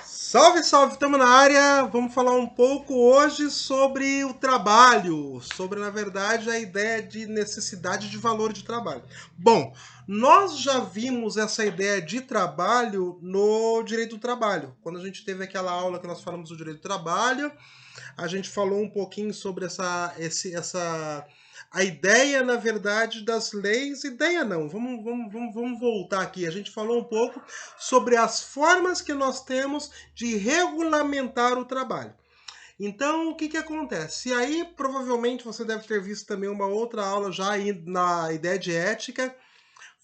Salve, salve, estamos na área. Vamos falar um pouco hoje sobre o trabalho, sobre, na verdade, a ideia de necessidade de valor de trabalho. Bom, nós já vimos essa ideia de trabalho no direito do trabalho. Quando a gente teve aquela aula que nós falamos do direito do trabalho, a gente falou um pouquinho sobre a ideia, na verdade, das leis. Ideia não, vamos voltar aqui. A gente falou um pouco sobre as formas que nós temos de regulamentar o trabalho. Então, o que acontece? E aí, provavelmente, você deve ter visto também uma outra aula já aí na ideia de ética,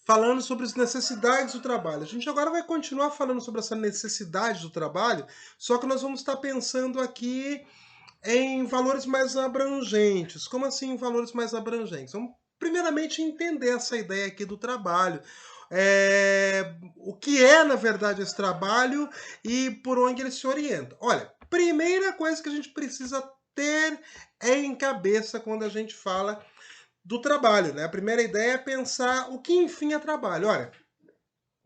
falando sobre as necessidades do trabalho. A gente agora vai continuar falando sobre essa necessidade do trabalho, só que nós vamos estar pensando aqui em valores mais abrangentes. Como assim valores mais abrangentes? Vamos primeiramente entender essa ideia aqui do trabalho. O que é, na verdade, esse trabalho e por onde ele se orienta. Olha, primeira coisa que a gente precisa ter em cabeça quando a gente fala do trabalho, né? A primeira ideia é pensar o que enfim é trabalho. Olha,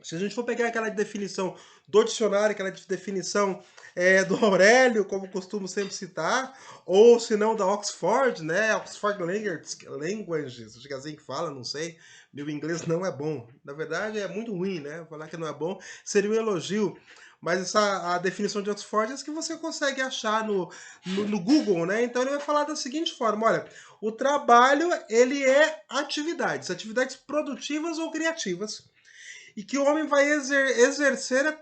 se a gente for pegar aquela definição do dicionário, aquela definição do Aurélio, como costumo sempre citar, ou se não da Oxford, né? Oxford Languages, acho que é assim que fala, não sei. Meu inglês não é bom. Na verdade, é muito ruim, né? Falar que não é bom seria um elogio. Mas a definição de Oxford é que você consegue achar no Google, né? Então ele vai falar da seguinte forma: olha, o trabalho ele é atividades produtivas ou criativas e que o homem vai exercer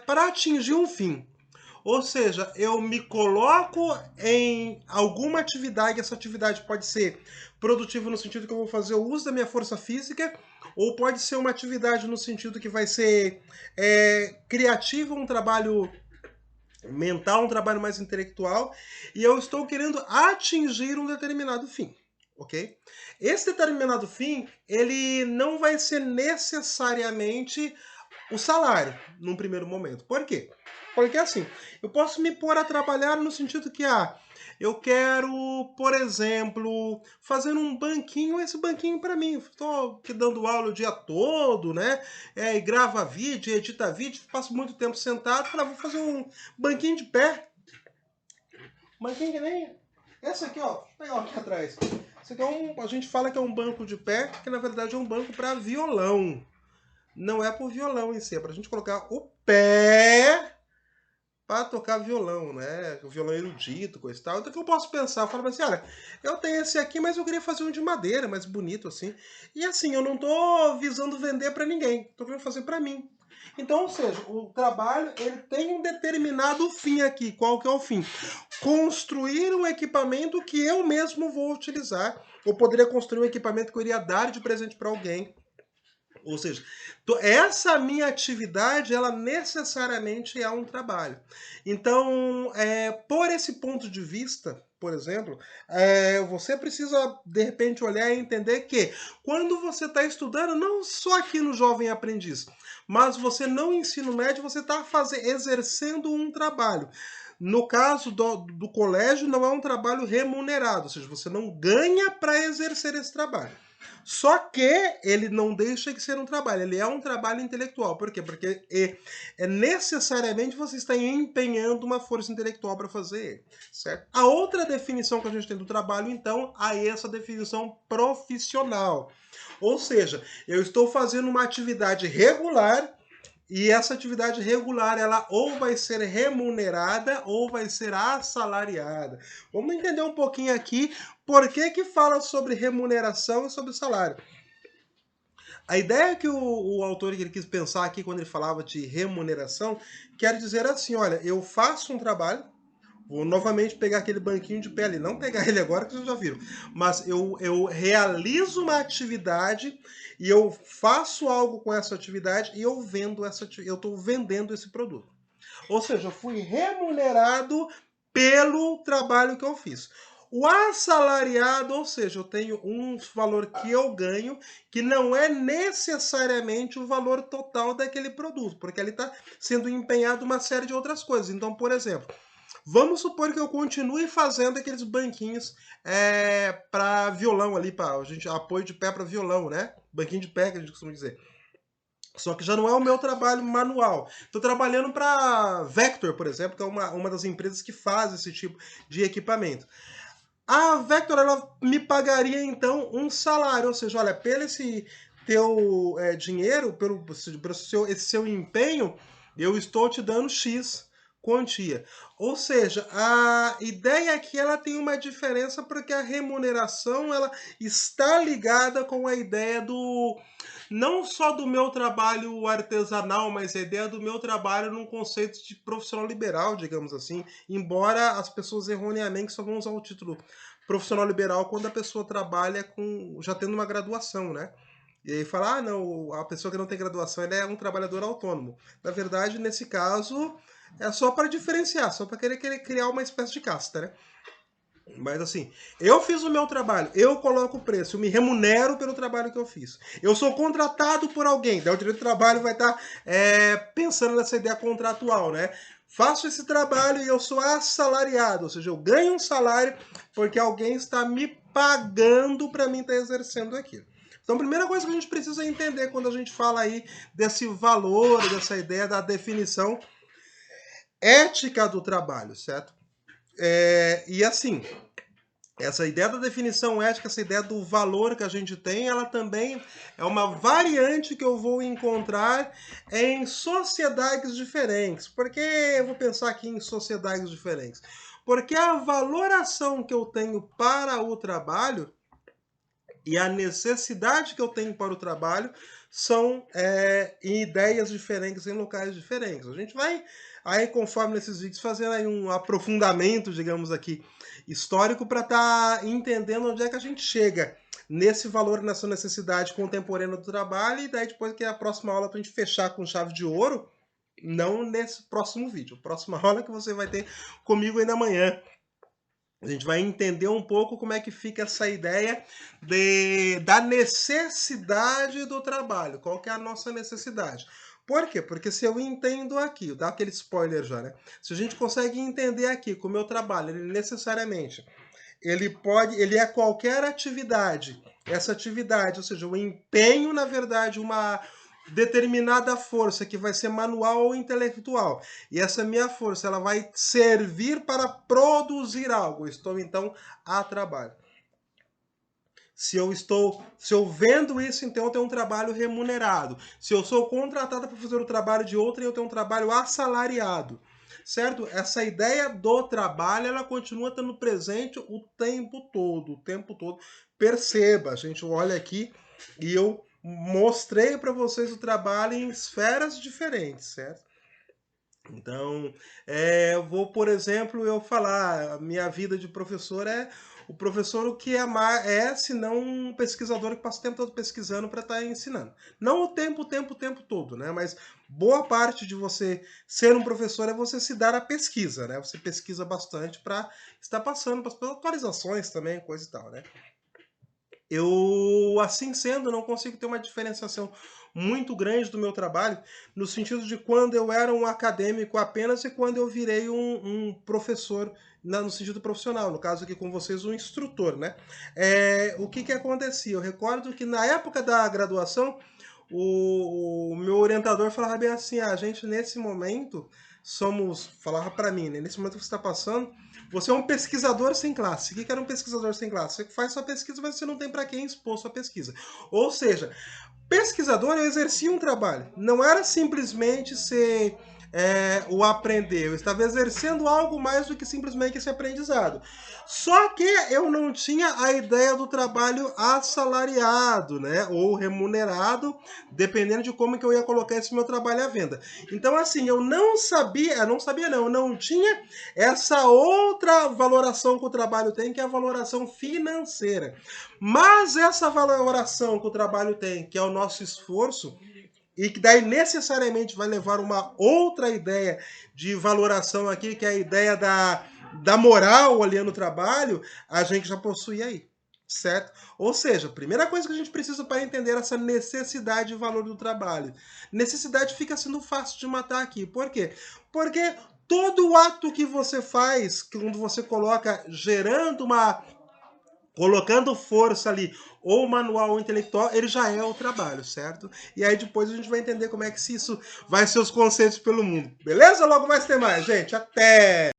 para atingir um fim. Ou seja, eu me coloco em alguma atividade, essa atividade pode ser produtiva no sentido que eu vou fazer o uso da minha força física, ou pode ser uma atividade no sentido que vai ser criativa, um trabalho mental, um trabalho mais intelectual, e eu estou querendo atingir um determinado fim, ok? Esse determinado fim, ele não vai ser necessariamente o salário num primeiro momento. Por quê? Porque assim, eu posso me pôr a trabalhar no sentido que, eu quero, por exemplo, fazer um banquinho, esse banquinho para mim. Estou aqui dando aula o dia todo, né? E grava vídeo, edita vídeo, passo muito tempo sentado, vou fazer um banquinho de pé. Banquinho que nem esse aqui, ó. Deixa eu pegar aqui atrás. Esse aqui a gente fala que é um banco de pé, que na verdade é um banco para violão. Não é pro violão em si, é pra gente colocar o pé para tocar violão, né? O violão erudito, coisa e tal. Então o que eu posso pensar? Eu falo assim, olha, eu tenho esse aqui, mas eu queria fazer um de madeira, mais bonito assim. E assim, eu não tô visando vender para ninguém, tô querendo fazer para mim. Então, ou seja, o trabalho ele tem um determinado fim aqui. Qual que é o fim? Construir um equipamento que eu mesmo vou utilizar. Eu poderia construir um equipamento que eu iria dar de presente para alguém. Ou seja, essa minha atividade, ela necessariamente é um trabalho. Então, por esse ponto de vista, por exemplo, você precisa, de repente, olhar e entender que quando você está estudando, não só aqui no Jovem Aprendiz, mas você no ensino médio, você está exercendo um trabalho. No caso do colégio, não é um trabalho remunerado, ou seja, você não ganha para exercer esse trabalho. Só que ele não deixa de ser um trabalho, ele é um trabalho intelectual. Por quê? Porque necessariamente você está empenhando uma força intelectual para fazer ele, certo? A outra definição que a gente tem do trabalho, então, aí é essa definição profissional. Ou seja, eu estou fazendo uma atividade regular e essa atividade regular, ela ou vai ser remunerada ou vai ser assalariada. Vamos entender um pouquinho aqui por que fala sobre remuneração e sobre salário. A ideia que o autor ele quis pensar aqui quando ele falava de remuneração, quer dizer assim, olha, eu faço um trabalho, vou novamente pegar aquele banquinho de pé ali, não pegar ele agora que vocês já viram, mas eu realizo uma atividade e eu faço algo com essa atividade e eu vendo eu estou vendendo esse produto. Ou seja, eu fui remunerado pelo trabalho que eu fiz. O assalariado, ou seja, eu tenho um valor que eu ganho que não é necessariamente o valor total daquele produto, porque ali está sendo empenhado uma série de outras coisas. Então, por exemplo, vamos supor que eu continue fazendo aqueles banquinhos para violão ali, para a gente apoio de pé para violão, né? Banquinho de pé que a gente costuma dizer. Só que já não é o meu trabalho manual. Estou trabalhando para Vector, por exemplo, que é uma das empresas que faz esse tipo de equipamento. A Vector, ela me pagaria, então, um salário. Ou seja, olha, pelo esse teu dinheiro, pelo esse seu empenho, eu estou te dando X quantia. Ou seja, a ideia é que ela tem uma diferença porque a remuneração ela está ligada com a ideia do não só do meu trabalho artesanal, mas a ideia do meu trabalho num conceito de profissional liberal, digamos assim, embora as pessoas erroneamente só vão usar o título profissional liberal quando a pessoa trabalha com já tendo uma graduação, né? E aí fala, ah, não, a pessoa que não tem graduação ele é um trabalhador autônomo. Na verdade, nesse caso, é só para diferenciar, só para querer criar uma espécie de casta, né? Mas assim, eu fiz o meu trabalho, eu coloco o preço, eu me remunero pelo trabalho que eu fiz. Eu sou contratado por alguém, daí o direito do trabalho vai estar pensando nessa ideia contratual, né? Faço esse trabalho e eu sou assalariado, ou seja, eu ganho um salário porque alguém está me pagando para mim estar exercendo aquilo. Então, a primeira coisa que a gente precisa entender quando a gente fala aí desse valor, dessa ideia da definição ética do trabalho, certo? E assim, essa ideia da definição ética, essa ideia do valor que a gente tem, ela também é uma variante que eu vou encontrar em sociedades diferentes. Por que eu vou pensar aqui em sociedades diferentes? Porque a valoração que eu tenho para o trabalho e a necessidade que eu tenho para o trabalho são em ideias diferentes, em locais diferentes. A gente vai, aí conforme nesses vídeos, fazendo aí um aprofundamento, digamos aqui, histórico para estar entendendo onde é que a gente chega nesse valor, nessa necessidade contemporânea do trabalho, e daí depois que é a próxima aula para a gente fechar com chave de ouro, não nesse próximo vídeo. A próxima aula que você vai ter comigo ainda amanhã. A gente vai entender um pouco como é que fica essa ideia da necessidade do trabalho. Qual que é a nossa necessidade? Por quê? Porque se eu entendo aqui, dá aquele spoiler já, né? Se a gente consegue entender aqui que o meu trabalho, ele necessariamente, ele é qualquer atividade. Essa atividade, ou seja, o empenho, na verdade, uma determinada força que vai ser manual ou intelectual. E essa minha força, ela vai servir para produzir algo. Eu estou então a trabalho. Se eu vendo isso, então eu tenho um trabalho remunerado. Se eu sou contratado para fazer o trabalho de outrem, eu tenho um trabalho assalariado. Certo? Essa ideia do trabalho, ela continua estando presente o tempo todo, o tempo todo. Perceba, a gente olha aqui e eu mostrei para vocês o trabalho em esferas diferentes, certo? Então, eu vou, por exemplo, eu falar, a minha vida de professor é o professor o que é, se não um pesquisador que passa o tempo todo pesquisando para estar ensinando. Não o tempo todo, né? Mas boa parte de você ser um professor é você se dar a pesquisa, né? Você pesquisa bastante para estar passando pelas atualizações também, coisa e tal, né? Eu, assim sendo, não consigo ter uma diferenciação muito grande do meu trabalho, no sentido de quando eu era um acadêmico apenas e quando eu virei um professor no sentido profissional, no caso aqui com vocês, um instrutor, né? O que acontecia? Eu recordo que na época da graduação, o meu orientador falava bem assim, a gente nesse momento falava para mim, né, nesse momento que você está passando, você é um pesquisador sem classe. O que era um pesquisador sem classe? Você faz sua pesquisa, mas você não tem para quem expor sua pesquisa. Ou seja, pesquisador, eu exercia um trabalho. Não era simplesmente ser o aprender. Eu estava exercendo algo mais do que simplesmente esse aprendizado. Só que eu não tinha a ideia do trabalho assalariado, né? Ou remunerado, dependendo de como que eu ia colocar esse meu trabalho à venda. Então, assim, eu não tinha essa outra valoração que o trabalho tem, que é a valoração financeira. Mas essa valoração que o trabalho tem, que é o nosso esforço, e que daí necessariamente vai levar uma outra ideia de valoração aqui, que é a ideia da moral ali no trabalho, a gente já possui aí. Certo? Ou seja, a primeira coisa que a gente precisa para entender essa necessidade e valor do trabalho. Necessidade fica sendo fácil de matar aqui. Por quê? Porque todo ato que você faz, quando você coloca gerando colocando força ali, ou manual ou intelectual, ele já é o trabalho, certo? E aí depois a gente vai entender como é que isso vai ser os conceitos pelo mundo. Beleza? Logo mais tem mais, gente. Até!